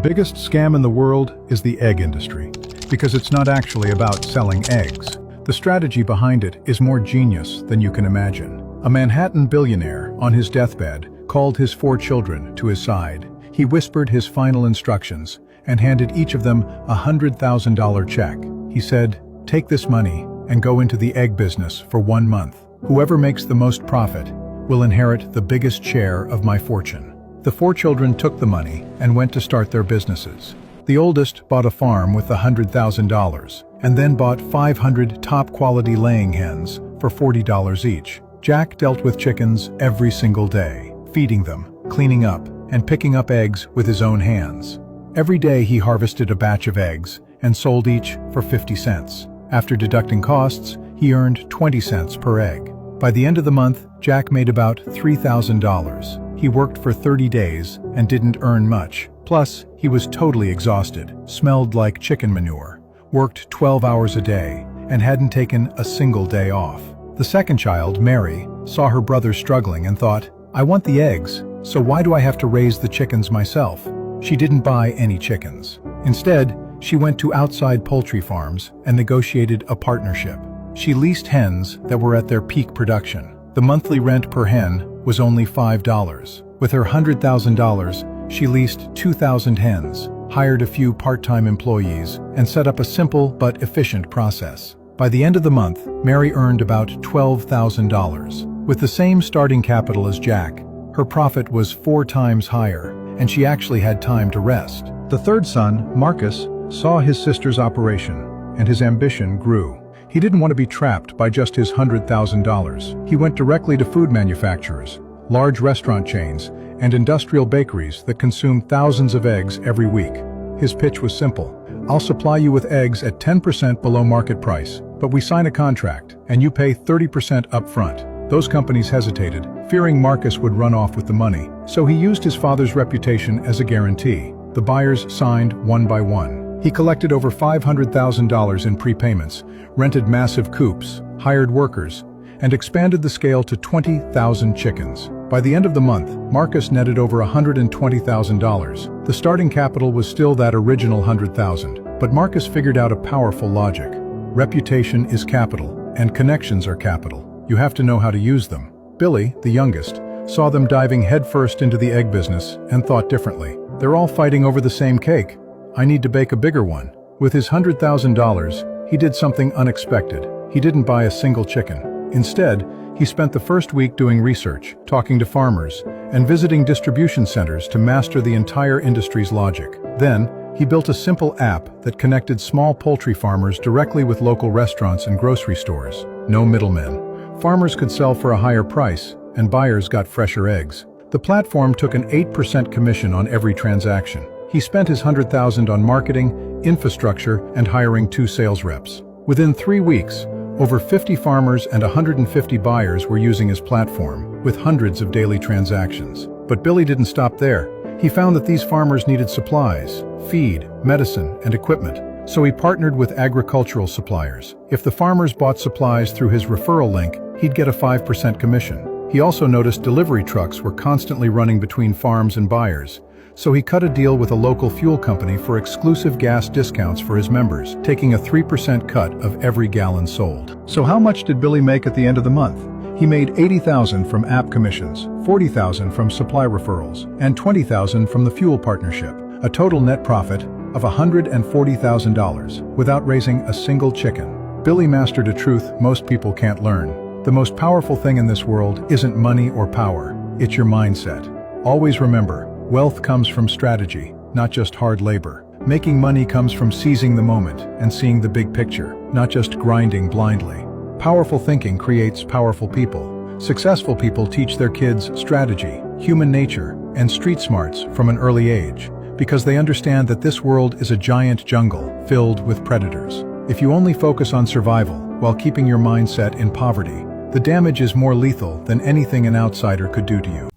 biggest scam in the world is the egg industry, because it's not actually about selling eggs. The strategy behind it is more genius than you can imagine. A Manhattan billionaire, on his deathbed, called his 4 children to his side. He whispered his final instructions and handed each of them a $100,000 check. He said, "Take this money and go into the egg business for 1 month. Whoever makes the most profit will inherit the biggest share of my fortune." The 4 children took the money and went to start their businesses. The oldest bought a farm with $100,000 and then bought 500 top-quality laying hens for $40 each. Jack dealt with chickens every single day, feeding them, cleaning up, and picking up eggs with his own hands. Every day he harvested a batch of eggs and sold each for 50 cents. After deducting costs, he earned 20 cents per egg. By the end of the month, Jack made about $3,000. He worked for 30 days and didn't earn much. Plus, he was totally exhausted, smelled like chicken manure, worked 12 hours a day, and hadn't taken a single day off. The second child, Mary, saw her brother struggling and thought, "I want the eggs, so why do I have to raise the chickens myself?" She didn't buy any chickens. Instead, she went to outside poultry farms and negotiated a partnership. She leased hens that were at their peak production. The monthly rent per hen was only $5. With her $100,000, she leased 2,000 hens, hired a few part-time employees, and set up a simple but efficient process. By the end of the month, Mary earned about $12,000. With the same starting capital as Jack, her profit was 4 times higher, and she actually had time to rest. The third son, Marcus, saw his sister's operation, and his ambition grew. He didn't want to be trapped by just his $100,000. He went directly to food manufacturers, large restaurant chains, and industrial bakeries that consume thousands of eggs every week. His pitch was simple. "I'll supply you with eggs at 10% below market price, but we sign a contract, and you pay 30% up front." Those companies hesitated, fearing Marcus would run off with the money, so he used his father's reputation as a guarantee. The buyers signed one by one. He collected over $500,000 in prepayments, rented massive coops, hired workers, and expanded the scale to 20,000 chickens. By the end of the month, Marcus netted over $120,000. The starting capital was still that original $100,000, but Marcus figured out a powerful logic. Reputation is capital, and connections are capital. You have to know how to use them. Billy, the youngest, saw them diving headfirst into the egg business and thought differently. "They're all fighting over the same cake. I need to bake a bigger one." With his $100,000, he did something unexpected. He didn't buy a single chicken. Instead, he spent the first week doing research, talking to farmers, and visiting distribution centers to master the entire industry's logic. Then, he built a simple app that connected small poultry farmers directly with local restaurants and grocery stores. No middlemen. Farmers could sell for a higher price, and buyers got fresher eggs. The platform took an 8% commission on every transaction. He spent his $100,000 on marketing, infrastructure, and hiring 2 sales reps. Within 3 weeks, over 50 farmers and 150 buyers were using his platform, with hundreds of daily transactions. But Billy didn't stop there. He found that these farmers needed supplies, feed, medicine, and equipment. So he partnered with agricultural suppliers. If the farmers bought supplies through his referral link, he'd get a 5% commission. He also noticed delivery trucks were constantly running between farms and buyers. So he cut a deal with a local fuel company for exclusive gas discounts for his members, taking a 3% cut of every gallon sold. So how much did Billy make at the end of the month? He made $80,000 from app commissions, $40,000 from supply referrals, and $20,000 from the fuel partnership, a total net profit of $140,000 without raising a single chicken. Billy mastered a truth most people can't learn. The most powerful thing in this world isn't money or power, it's your mindset. Always remember, wealth comes from strategy, not just hard labor. Making money comes from seizing the moment and seeing the big picture, not just grinding blindly. Powerful thinking creates powerful people. Successful people teach their kids strategy, human nature, and street smarts from an early age, because they understand that this world is a giant jungle filled with predators. If you only focus on survival while keeping your mindset in poverty, the damage is more lethal than anything an outsider could do to you.